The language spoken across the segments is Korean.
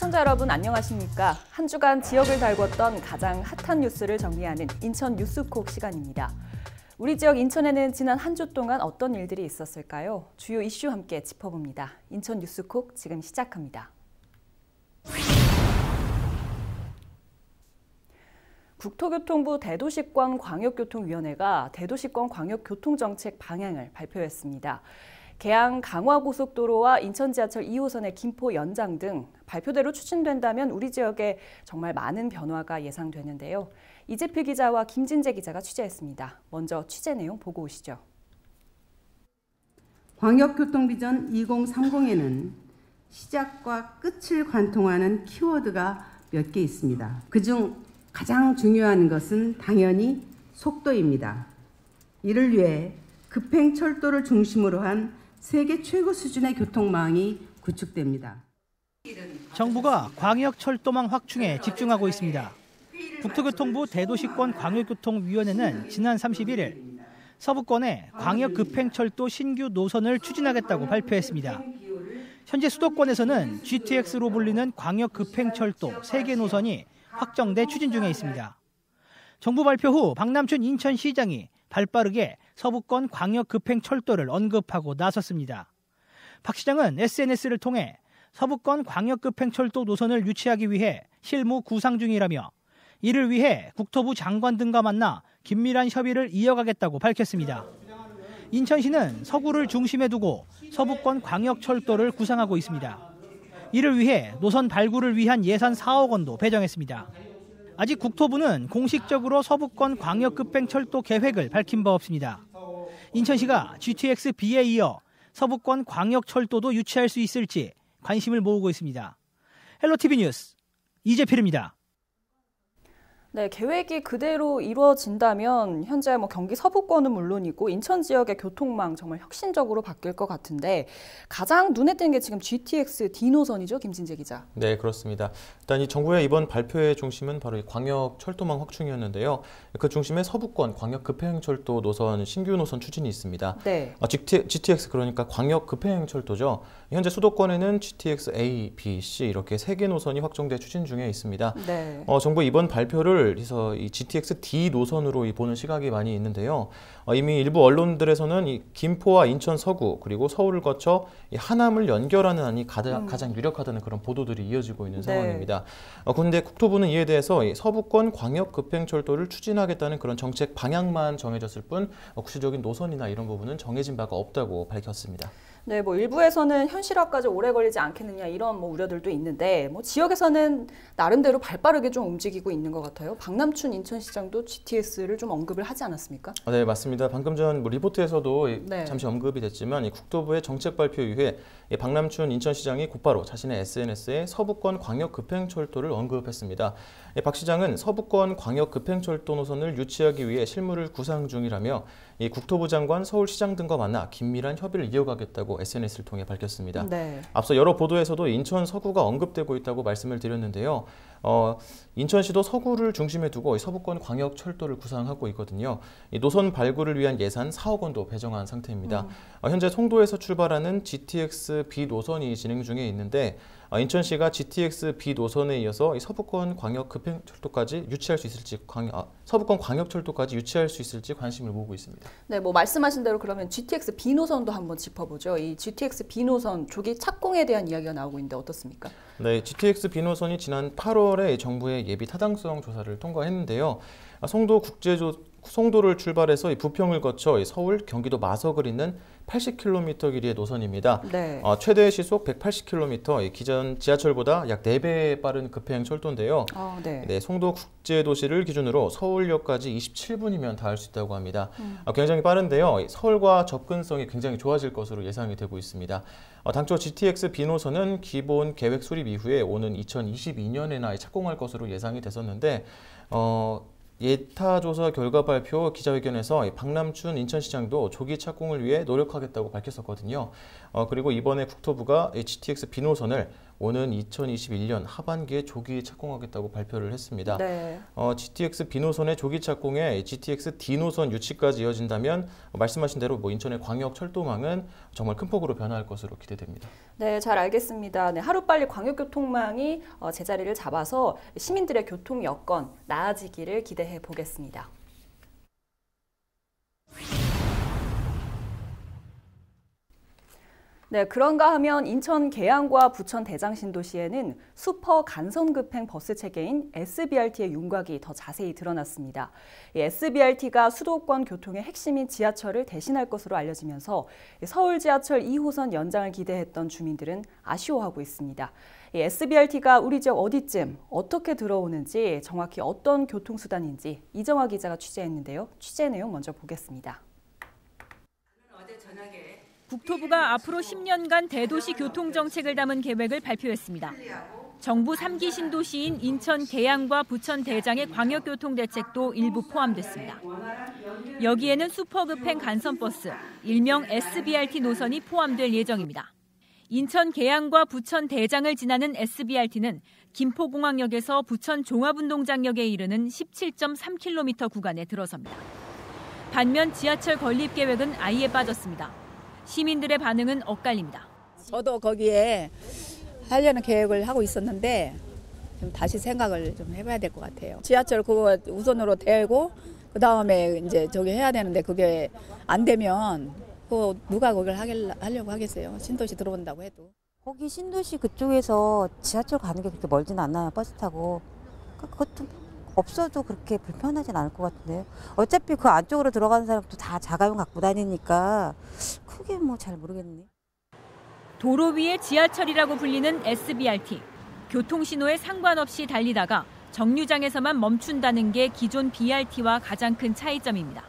시청자 여러분 안녕하십니까? 한 주간 지역을 달궜던 가장 핫한 뉴스를 정리하는 인천 뉴스콕 시간입니다. 우리 지역 인천에는 지난 한 주 동안 어떤 일들이 있었을까요? 주요 이슈 함께 짚어봅니다. 인천 뉴스콕 지금 시작합니다. 국토교통부 대도시권 광역교통위원회가 대도시권 광역교통정책 방향을 발표했습니다. 계양 강화고속도로와 인천 지하철 2호선의 김포 연장 등 발표대로 추진된다면 우리 지역에 정말 많은 변화가 예상되는데요. 이재필 기자와 김진재 기자가 취재했습니다. 먼저 취재 내용 보고 오시죠. 광역교통비전 2030에는 시작과 끝을 관통하는 키워드가 몇 개 있습니다. 그중 가장 중요한 것은 당연히 속도입니다. 이를 위해 급행철도를 중심으로 한 세계 최고 수준의 교통망이 구축됩니다. 정부가 광역철도망 확충에 집중하고 있습니다. 국토교통부 대도시권 광역교통위원회는 지난 31일 서부권에 광역급행철도 신규 노선을 추진하겠다고 발표했습니다. 현재 수도권에서는 GTX로 불리는 광역급행철도 3개 노선이 확정돼 추진 중에 있습니다. 정부 발표 후 박남춘 인천시장이 발빠르게 서부권 광역급행철도를 언급하고 나섰습니다. 박 시장은 SNS를 통해 서부권 광역급행철도 노선을 유치하기 위해 실무 구상 중이라며 이를 위해 국토부 장관 등과 만나 긴밀한 협의를 이어가겠다고 밝혔습니다. 인천시는 서구를 중심에 두고 서부권 광역철도를 구상하고 있습니다. 이를 위해 노선 발굴을 위한 예산 4억 원도 배정했습니다. 아직 국토부는 공식적으로 서부권 광역급행철도 계획을 밝힌 바 없습니다. 인천시가 GTX-B에 이어 서부권 광역철도도 유치할 수 있을지 관심을 모으고 있습니다. 헬로티비 뉴스 이재필입니다. 네, 계획이 그대로 이루어진다면 현재 경기 서부권은 물론이고 인천 지역의 교통망 정말 혁신적으로 바뀔 것 같은데 가장 눈에 띄는 게 지금 GTX D 노선이죠, 김진재 기자. 네, 그렇습니다. 일단 이 정부의 이번 발표의 중심은 바로 이 광역철도망 확충이었는데요. 그 중심에 서부권 광역급행철도 노선 신규 노선 추진이 있습니다. 네. GTX 그러니까 광역급행철도죠. 현재 수도권에는 GTX A, B, C 이렇게 3개 노선이 확정돼 추진 중에 있습니다. 네. 정부 이번 발표를 그래서 이 GTX D 노선으로 보는 시각이 많이 있는데요. 이미 일부 언론들에서는 이 김포와 인천 서구 그리고 서울을 거쳐 이 하남을 연결하는 안이 가장 유력하다는 그런 보도들이 이어지고 있는 상황입니다. 그런데 국토부는 이에 대해서 이 서부권 광역급행철도를 추진하겠다는 그런 정책 방향만 정해졌을 뿐 구체적인 노선이나 이런 부분은 정해진 바가 없다고 밝혔습니다. 네, 일부에서는 현실화까지 오래 걸리지 않겠느냐 이런 우려들도 있는데 지역에서는 나름대로 발빠르게 좀 움직이고 있는 것 같아요. 박남춘 인천시장도 GTX를 좀 언급을 하지 않았습니까? 네, 맞습니다. 방금 전 리포트에서도 네. 잠시 언급이 됐지만 이 국토부의 정책 발표 이후에 박남춘 인천시장이 곧바로 자신의 SNS에 서부권 광역급행철도를 언급했습니다. 박 시장은 서부권 광역급행철도 노선을 유치하기 위해 실무를 구상 중이라며 이 국토부 장관, 서울시장 등과 만나 긴밀한 협의를 이어가겠다고 SNS를 통해 밝혔습니다. 네. 앞서 여러 보도에서도 인천 서구가 언급되고 있다고 말씀을 드렸는데요. 인천시도 서구를 중심에 두고 서부권 광역철도를 구상하고 있거든요. 이 노선 발굴을 위한 예산 4억 원도 배정한 상태입니다. 현재 송도에서 출발하는 GTX B 노선이 진행 중에 있는데 인천시가 GTX B 노선에 이어서 이 서부권 광역급행철도까지 유치할 수 있을지 서부권 광역철도까지 유치할 수 있을지 관심을 모으고 있습니다. 네, 말씀하신 대로 그러면 GTX B 노선도 한번 짚어보죠. 이 GTX B 노선 조기 착공에 대한 이야기가 나오고 있는데 어떻습니까? 네, GTX B 노선이 지난 8월에 정부의 예비 타당성 조사를 통과했는데요. 송도를 출발해서 부평을 거쳐 서울, 경기도 마석을 잇는 80km 길이의 노선입니다. 네. 최대 시속 180km, 기존 지하철보다 약 4배 빠른 급행 철도인데요. 네. 네, 송도 국제도시를 기준으로 서울역까지 27분이면 닿을 수 있다고 합니다. 굉장히 빠른데요. 서울과 접근성이 굉장히 좋아질 것으로 예상이 되고 있습니다. 당초 GTX B 노선은 기본 계획 수립 이후에 오는 2022년에나 착공할 것으로 예상이 됐었는데 예타조사 결과 발표 기자회견에서 박남춘 인천시장도 조기 착공을 위해 노력하겠다고 밝혔었거든요. 그리고 이번에 국토부가 GTX B 노선을 오는 2021년 하반기에 조기 착공하겠다고 발표를 했습니다. 네. GTX B 노선의 조기 착공에 GTX D 노선 유치까지 이어진다면 말씀하신 대로 인천의 광역 철도망은 정말 큰 폭으로 변화할 것으로 기대됩니다. 네, 잘 알겠습니다. 네, 하루빨리 광역교통망이 제자리를 잡아서 시민들의 교통 여건 나아지기를 기대해 보겠습니다. 네, 그런가 하면 인천 계양과 부천 대장 신도시에는 슈퍼 간선급행 버스 체계인 SBRT의 윤곽이 더 자세히 드러났습니다. SBRT가 수도권 교통의 핵심인 지하철을 대신할 것으로 알려지면서 서울 지하철 2호선 연장을 기대했던 주민들은 아쉬워하고 있습니다. SBRT가 우리 지역 어디쯤 어떻게 들어오는지 정확히 어떤 교통수단인지 이정화 기자가 취재했는데요. 취재 내용 먼저 보겠습니다. 국토부가 앞으로 10년간 대도시 교통정책을 담은 계획을 발표했습니다. 정부 3기 신도시인 인천 계양과 부천 대장의 광역교통대책도 일부 포함됐습니다. 여기에는 슈퍼급행 간선버스, 일명 SBRT 노선이 포함될 예정입니다. 인천 계양과 부천 대장을 지나는 SBRT는 김포공항역에서 부천 종합운동장역에 이르는 17.3km 구간에 들어섭니다. 반면 지하철 건립 계획은 아예 빠졌습니다. 시민들의 반응은 엇갈립니다. 저도 거기에 하려는 계획을 하고 있었는데 좀 다시 생각을 좀 해봐야 될 것 같아요. 지하철 그거 우선으로 대고 그 다음에 이제 저기 해야 되는데 그게 안 되면 누가 그걸 하려고 하겠어요. 신도시 들어온다고 해도. 거기 신도시 그쪽에서 지하철 가는 게 그렇게 멀진 않아요. 버스 타고. 그것도 없어도 그렇게 불편하진 않을 것 같은데요. 어차피 그 안쪽으로 들어가는 사람도 다 자가용 갖고 다니니까 크게 뭐 잘 모르겠네. 도로 위의 지하철이라고 불리는 SBRT. 교통신호에 상관없이 달리다가 정류장에서만 멈춘다는 게 기존 BRT와 가장 큰 차이점입니다.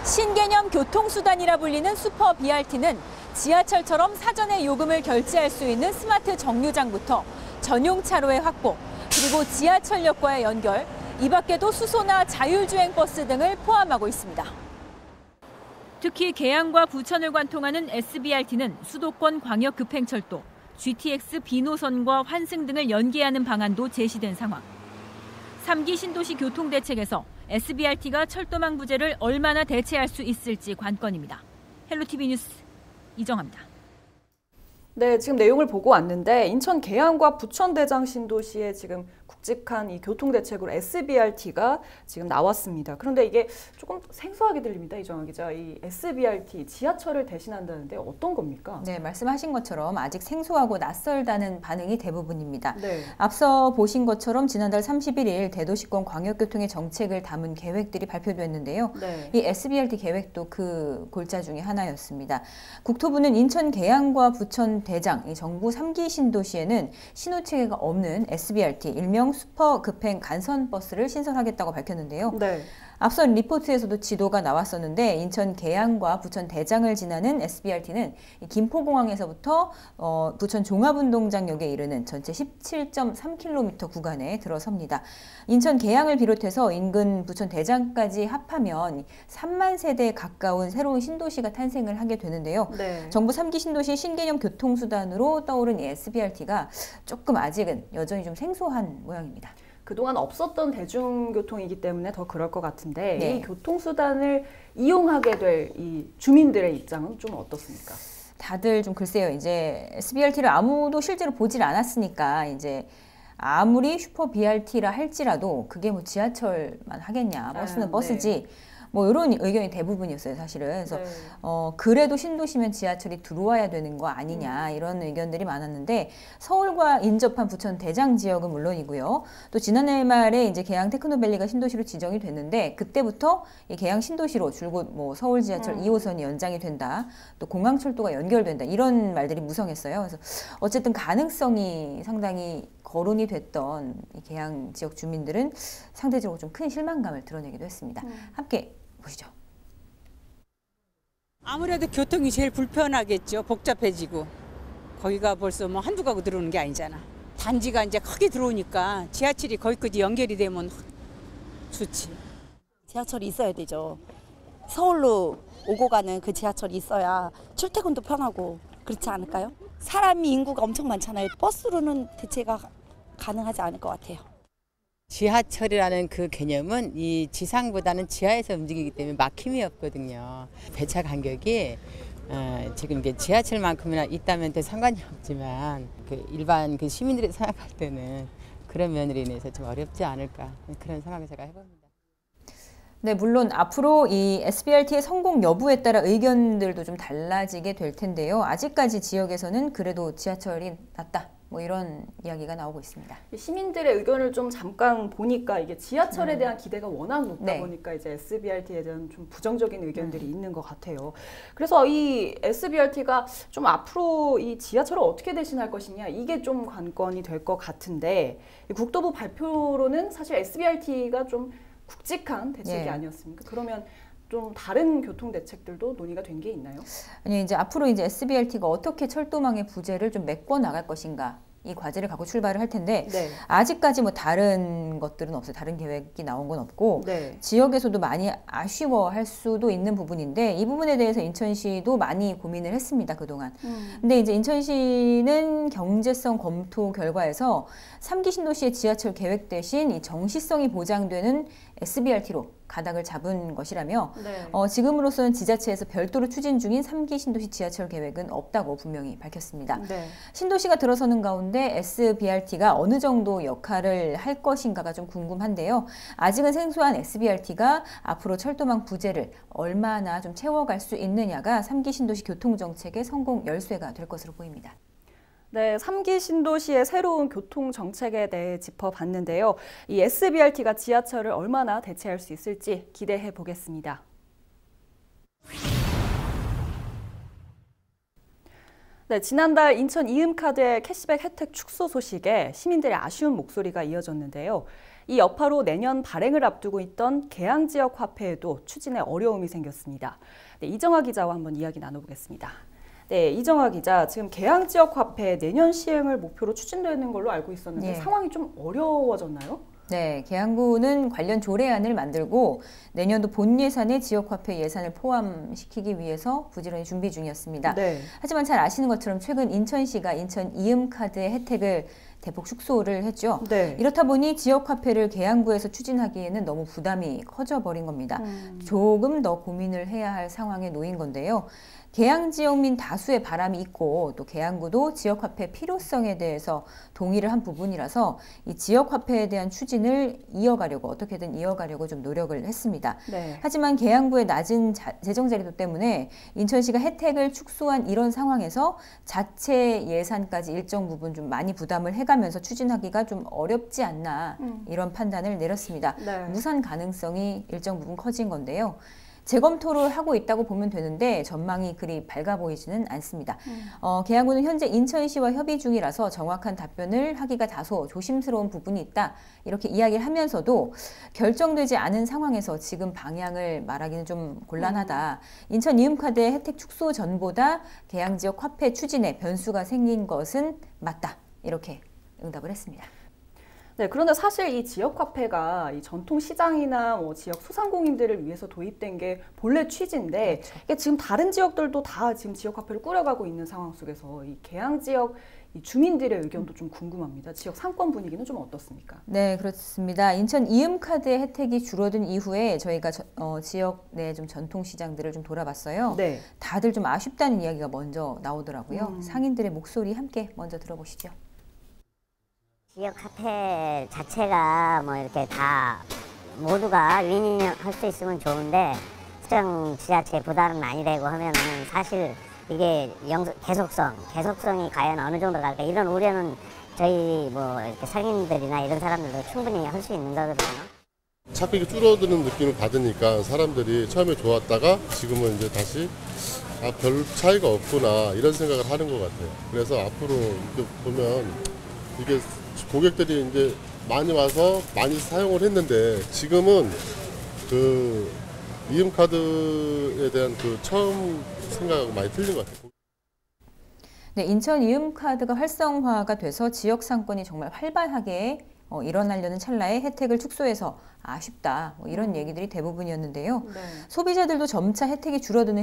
신개념 교통수단이라 불리는 슈퍼 BRT는 지하철처럼 사전에 요금을 결제할 수 있는 스마트 정류장부터 전용 차로의 확보, 그리고 지하철역과의 연결, 이 밖에도 수소나 자율주행 버스 등을 포함하고 있습니다. 특히 계양과 부천을 관통하는 SBRT는 수도권 광역급행철도, GTX B 노선과 환승 등을 연계하는 방안도 제시된 상황. 3기 신도시 교통대책에서 SBRT가 철도망 부재를 얼마나 대체할 수 있을지 관건입니다. 헬로티비 뉴스 이정아입니다. 네, 지금 내용을 보고 왔는데 인천 계양과 부천 대장 신도시에 지금 굵직한 이 교통대책으로 SBRT가 지금 나왔습니다. 그런데 이게 조금 생소하게 들립니다, 이정아 기자. 이 SBRT, 지하철을 대신한다는데 어떤 겁니까? 네, 말씀하신 것처럼 아직 생소하고 낯설다는 반응이 대부분입니다. 네. 앞서 보신 것처럼 지난달 31일 대도시권 광역교통의 정책을 담은 계획들이 발표됐는데요. 네. 이 SBRT 계획도 그 골자 중에 하나였습니다. 국토부는 인천 계양과 부천 대장, 이 정부 3기 신도시에는 신호체계가 없는 SBRT, 일명 슈퍼 급행 간선 버스를 신설하겠다고 밝혔는데요. 네. 앞선 리포트에서도 지도가 나왔었는데 인천 계양과 부천 대장을 지나는 SBRT는 김포공항에서부터 부천 종합운동장역에 이르는 전체 17.3km 구간에 들어섭니다. 인천 계양을 비롯해서 인근 부천 대장까지 합하면 3만 세대에 가까운 새로운 신도시가 탄생을 하게 되는데요. 네. 정부 3기 신도시 신개념 교통수단으로 떠오른 이 SBRT가 조금 아직은 여전히 좀 생소한 모양입니다. 그동안 없었던 대중교통이기 때문에 더 그럴 것 같은데 네. 이 교통수단을 이용하게 될 이 주민들의 입장은 좀 어떻습니까? 다들 좀 글쎄요. 이제 SBRT를 아무도 실제로 보질 않았으니까 이제 아무리 슈퍼 BRT라 할지라도 그게 뭐 지하철만 하겠냐. 버스는 버스지. 네. 뭐 이런 의견이 대부분이었어요, 사실은. 그래서 네. 그래도 신도시면 지하철이 들어와야 되는 거 아니냐 이런 의견들이 많았는데 서울과 인접한 부천 대장 지역은 물론이고요. 또 지난해 말에 이제 계양 테크노밸리가 신도시로 지정이 됐는데 그때부터 이 계양 신도시로 줄곧 뭐 서울 지하철 2호선이 연장이 된다. 또 공항철도가 연결된다. 이런 말들이 무성했어요. 그래서 어쨌든 가능성이 상당히 거론이 됐던 이 계양 지역 주민들은 상대적으로 좀 큰 실망감을 드러내기도 했습니다. 함께 보시죠. 아무래도 교통이 제일 불편하겠죠. 복잡해지고. 거기가 벌써 뭐 한두 가구 들어오는 게 아니잖아. 단지가 이제 크게 들어오니까 지하철이 거기까지 연결이 되면 좋지. 지하철이 있어야 되죠. 서울로 오고 가는 그 지하철이 있어야 출퇴근도 편하고 그렇지 않을까요? 사람이 인구가 엄청 많잖아요. 버스로는 대체가 가능하지 않을 것 같아요. 지하철이라는 그 개념은 이 지상보다는 지하에서 움직이기 때문에 막힘이 없거든요. 배차 간격이 지금 이게 지하철만큼이나 있다면 더 상관이 없지만 그 일반 그 시민들이 생각할 때는 그런 면으로 인해서 좀 어렵지 않을까 그런 생각을 제가 해봅니다. 네, 물론 앞으로 이 SBRT의 성공 여부에 따라 의견들도 좀 달라지게 될 텐데요. 아직까지 지역에서는 그래도 지하철이 낫다. 뭐 이런 이야기가 나오고 있습니다. 시민들의 의견을 좀 잠깐 보니까 이게 지하철에 대한 기대가 워낙 높다 네. 보니까 이제 SBRT에 대한 좀 부정적인 의견들이 있는 것 같아요. 그래서 이 SBRT가 좀 앞으로 이 지하철을 어떻게 대신할 것이냐 이게 좀 관건이 될 것 같은데 이 국토부 발표로는 사실 SBRT가 좀 굵직한 대책이 네. 아니었습니까? 그러면 좀 다른 교통 대책들도 논의가 된 게 있나요? 아니 이제 앞으로 이제 SBRT가 어떻게 철도망의 부재를 좀 메꿔 나갈 것인가 이 과제를 갖고 출발을 할 텐데 네. 아직까지 뭐 다른 것들은 없어요. 다른 계획이 나온 건 없고 네. 지역에서도 많이 아쉬워할 수도 있는 부분인데 이 부분에 대해서 인천시도 많이 고민을 했습니다. 그동안. 근데 이제 인천시는 경제성 검토 결과에서 3기 신도시의 지하철 계획 대신 이 정시성이 보장되는 SBRT로 가닥을 잡은 것이라며 네. 지금으로서는 지자체에서 별도로 추진 중인 3기 신도시 지하철 계획은 없다고 분명히 밝혔습니다. 네. 신도시가 들어서는 가운데 SBRT가 어느 정도 역할을 할 것인가가 좀 궁금한데요. 아직은 생소한 SBRT가 앞으로 철도망 부재를 얼마나 좀 채워갈 수 있느냐가 3기 신도시 교통정책의 성공 열쇠가 될 것으로 보입니다. 네, 3기 신도시의 새로운 교통 정책에 대해 짚어봤는데요. 이 SBRT가 지하철을 얼마나 대체할 수 있을지 기대해 보겠습니다. 네, 지난달 인천 이음카드의 캐시백 혜택 축소 소식에 시민들의 아쉬운 목소리가 이어졌는데요. 이 여파로 내년 발행을 앞두고 있던 계양 지역 화폐에도 추진에 어려움이 생겼습니다. 네, 이정아 기자와 한번 이야기 나눠보겠습니다. 네, 이정아 기자, 지금 계양 지역 화폐 내년 시행을 목표로 추진되는 걸로 알고 있었는데 상황이 좀 어려워졌나요? 네, 계양구는 관련 조례안을 만들고 내년도 본 예산에 지역화폐 예산을 포함시키기 위해서 부지런히 준비 중이었습니다. 네. 하지만 잘 아시는 것처럼 최근 인천시가 인천 이음카드의 혜택을 대폭 축소를 했죠. 네. 이렇다 보니 지역화폐를 계양구에서 추진하기에는 너무 부담이 커져버린 겁니다. 조금 더 고민을 해야 할 상황에 놓인 건데요. 계양 지역민 다수의 바람이 있고 또 계양구도 지역화폐 필요성에 대해서 동의를 한 부분이라서 이 지역화폐에 대한 추진을 이어가려고 어떻게든 이어가려고 좀 노력을 했습니다. 네. 하지만 계양구의 낮은 재정 자리도 때문에 인천시가 혜택을 축소한 이런 상황에서 자체 예산까지 일정 부분 좀 많이 부담을 해가면서 추진하기가 좀 어렵지 않나 이런 판단을 내렸습니다. 네. 무산 가능성이 일정 부분 커진 건데요. 재검토를 하고 있다고 보면 되는데 전망이 그리 밝아 보이지는 않습니다. 계양구는 현재 인천시와 협의 중이라서 정확한 답변을 하기가 다소 조심스러운 부분이 있다. 이렇게 이야기를 하면서도 결정되지 않은 상황에서 지금 방향을 말하기는 좀 곤란하다. 인천 이음카드의 혜택 축소 전보다 계양 지역 화폐 추진에 변수가 생긴 것은 맞다. 이렇게 응답을 했습니다. 네, 그런데 사실 이 지역 화폐가 이 전통 시장이나 뭐 지역 소상공인들을 위해서 도입된 게 본래 취지인데 그렇죠. 이게 지금 다른 지역들도 다 지금 지역 화폐를 꾸려가고 있는 상황 속에서 이 계양 지역 이 주민들의 의견도 좀 궁금합니다. 지역 상권 분위기는 좀 어떻습니까? 네, 그렇습니다. 인천 이음카드의 혜택이 줄어든 이후에 저희가 지역 내 좀 전통 시장들을 좀 돌아봤어요. 네. 다들 좀 아쉽다는 이야기가 먼저 나오더라고요. 상인들의 목소리 함께 먼저 들어보시죠. 지역 화폐 자체가 뭐 이렇게 다 모두가 윈윈할 수 있으면 좋은데 수정 지자체 부담은 많이 되고 하면은 사실 이게 계속성이 과연 어느 정도 갈까 이런 우려는 저희 뭐 이렇게 상인들이나 이런 사람들도 충분히 할 수 있는 거거든요. 자꾸 이게 줄어드는 느낌을 받으니까 사람들이 처음에 좋았다가 지금은 이제 다시 별 차이가 없구나 이런 생각을 하는 것 같아요. 그래서 앞으로 이렇게 보면 이게 고객들이 이제 많이 와서 많이 사용을 했는데 지금은 그 이음카드에 대한 그 처음 생각하고 많이 틀린 것 같아요. 네, 인천 이음카드가 활성화가 돼서 지역 상권이 정말 활발하게 일어나려는 찰나에 혜택을 축소해서 아쉽다 이런 얘기들이 대부분이었는데요. 네. 소비자들도 점차 혜택이 줄어드는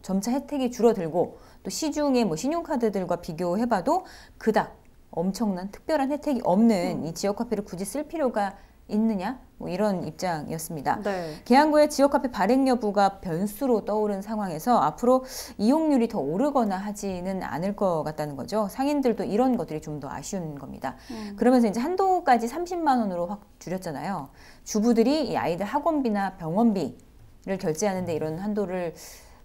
점차 혜택이 줄어들고 또 시중의 뭐 신용카드들과 비교해봐도 그닥 엄청난 특별한 혜택이 없는 이 지역화폐를 굳이 쓸 필요가 있느냐? 뭐 이런 입장이었습니다. 네. 계양구의 지역화폐 발행 여부가 변수로 떠오른 상황에서 앞으로 이용률이 더 오르거나 하지는 않을 것 같다는 거죠. 상인들도 이런 것들이 좀 더 아쉬운 겁니다. 그러면서 이제 한도까지 30만 원으로 확 줄였잖아요. 주부들이 이 아이들 학원비나 병원비를 결제하는데 이런 한도를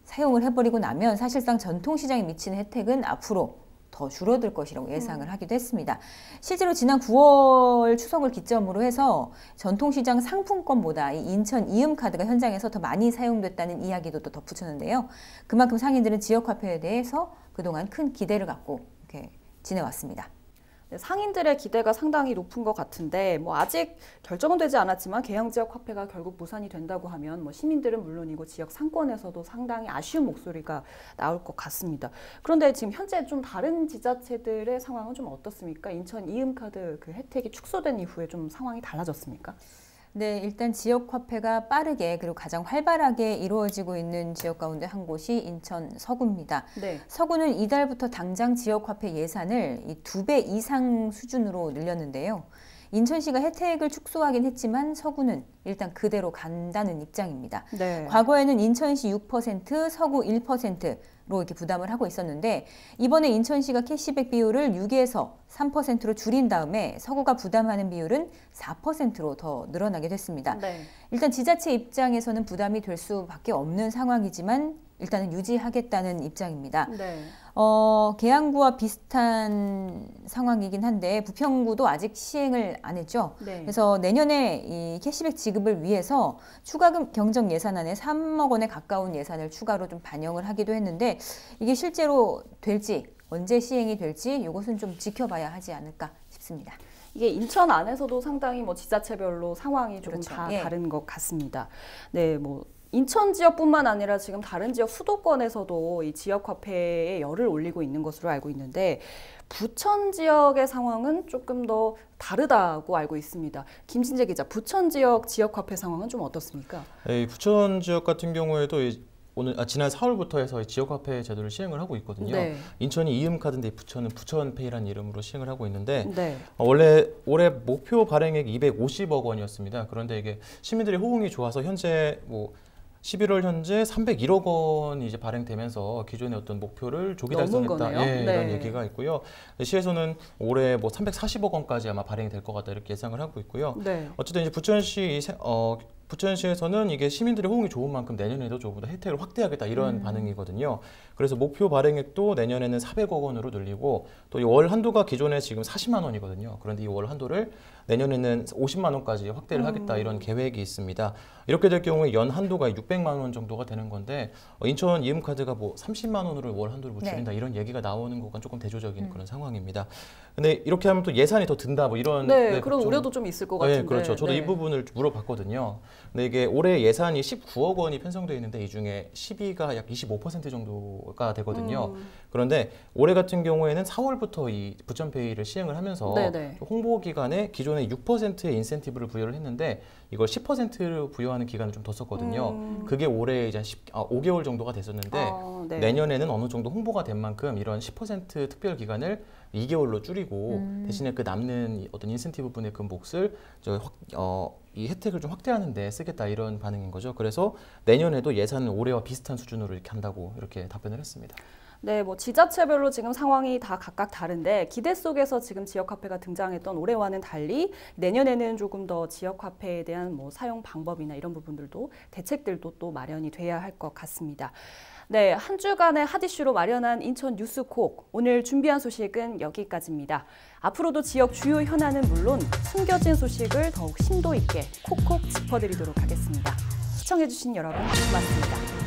사용을 해버리고 나면 사실상 전통시장에 미치는 혜택은 앞으로 더 줄어들 것이라고 예상을 하기도 했습니다. 실제로 지난 9월 추석을 기점으로 해서 전통시장 상품권보다 이 인천 이음카드가 현장에서 더 많이 사용됐다는 이야기도 또 덧붙였는데요. 그만큼 상인들은 지역화폐에 대해서 그동안 큰 기대를 갖고 이렇게 지내왔습니다. 네, 상인들의 기대가 상당히 높은 것 같은데 뭐 아직 결정은 되지 않았지만 계양 지역 화폐가 결국 무산이 된다고 하면 뭐 시민들은 물론이고 지역 상권에서도 상당히 아쉬운 목소리가 나올 것 같습니다. 그런데 지금 현재 좀 다른 지자체들의 상황은 좀 어떻습니까? 인천 이음카드 그 혜택이 축소된 이후에 좀 상황이 달라졌습니까? 네, 일단 지역화폐가 빠르게 그리고 가장 활발하게 이루어지고 있는 지역 가운데 한 곳이 인천 서구입니다. 네. 서구는 이달부터 당장 지역화폐 예산을 이 2배 이상 수준으로 늘렸는데요. 인천시가 혜택을 축소하긴 했지만 서구는 일단 그대로 간다는 입장입니다. 네. 과거에는 인천시 6%, 서구 1%로 이렇게 부담을 하고 있었는데 이번에 인천시가 캐시백 비율을 6에서 3%로 줄인 다음에 서구가 부담하는 비율은 4%로 더 늘어나게 됐습니다. 네. 일단 지자체 입장에서는 부담이 될 수밖에 없는 상황이지만 일단은 유지하겠다는 입장입니다. 네. 계양구와 비슷한 상황이긴 한데 부평구도 아직 시행을 안 했죠. 네. 그래서 내년에 이 캐시백 지급을 위해서 추가 경정 예산안에 3억 원에 가까운 예산을 추가로 좀 반영을 하기도 했는데 이게 실제로 될지 언제 시행이 될지 이것은 좀 지켜봐야 하지 않을까 싶습니다. 이게 인천 안에서도 상당히 뭐 지자체별로 상황이 조금 그렇죠. 다 예. 다른 것 같습니다. 네, 뭐 인천 지역뿐만 아니라 지금 다른 지역 수도권에서도 이 지역 화폐에 열을 올리고 있는 것으로 알고 있는데 부천 지역의 상황은 조금 더 다르다고 알고 있습니다. 김진재 기자, 부천 지역 지역 화폐 상황은 좀 어떻습니까? 네, 부천 지역 같은 경우에도 지난 4월부터 해서 지역화폐 제도를 시행을 하고 있거든요. 네. 인천이 이음카드인데 부천은 부천페이라는 이름으로 시행을 하고 있는데 네. 원래 올해 목표 발행액이 250억 원이었습니다. 그런데 이게 시민들의 호응이 좋아서 현재 뭐 11월 현재 301억 원이 이제 발행되면서 기존의 어떤 목표를 조기 달성했다. 예, 네. 이런 얘기가 있고요. 시에서는 올해 뭐 340억 원까지 아마 발행이 될 것 같다 이렇게 예상을 하고 있고요. 네. 어쨌든 이제 부천시에서는 이게 시민들의 호응이 좋은 만큼 내년에도 조금 더 혜택을 확대하겠다 이런 반응이거든요. 그래서 목표 발행액도 내년에는 400억 원으로 늘리고 또 이 월 한도가 기존에 지금 40만 원이거든요. 그런데 이 월 한도를 내년에는 50만 원까지 확대를 하겠다 이런 계획이 있습니다. 이렇게 될 경우에 연 한도가 600만 원 정도가 되는 건데 인천 이음카드가 뭐 30만 원으로 월 한도를 못 줄인다 이런 얘기가 나오는 것과 조금 대조적인 그런 상황입니다. 근데 이렇게 하면 또 예산이 더 든다 뭐 이런 그런 우려도 좀 있을 것 같은데. 네, 그렇죠. 저도 이 부분을 물어봤거든요. 근데 이게 올해 예산이 19억 원이 편성되어 있는데 이 중에 12가 약 25% 정도가 되거든요. 그런데 올해 같은 경우에는 4월부터 이 부천페이를 시행을 하면서 홍보 기간에 기존에 6%의 인센티브를 부여를 했는데 이걸 10%로 부여하는 기간을 좀 더 썼거든요. 그게 올해 이제 5개월 정도가 됐었는데 내년에는 어느 정도 홍보가 된 만큼 이런 10% 특별 기간을 2개월로 줄이고 대신에 그 남는 어떤 인센티브 분의 그 몫을 이 혜택을 좀 확대하는 데 쓰겠다 이런 반응인 거죠. 그래서 내년에도 예산은 올해와 비슷한 수준으로 이렇게 한다고 이렇게 답변을 했습니다. 네, 뭐 지자체별로 지금 상황이 다 각각 다른데 기대 속에서 지금 지역화폐가 등장했던 올해와는 달리 내년에는 조금 더 지역화폐에 대한 뭐 사용 방법이나 이런 부분들도 대책들도 또 마련이 돼야 할 것 같습니다. 네, 한 주간의 핫이슈로 마련한 인천 뉴스콕 오늘 준비한 소식은 여기까지입니다. 앞으로도 지역 주요 현안은 물론 숨겨진 소식을 더욱 심도 있게 콕콕 짚어드리도록 하겠습니다. 시청해주신 여러분 고맙습니다.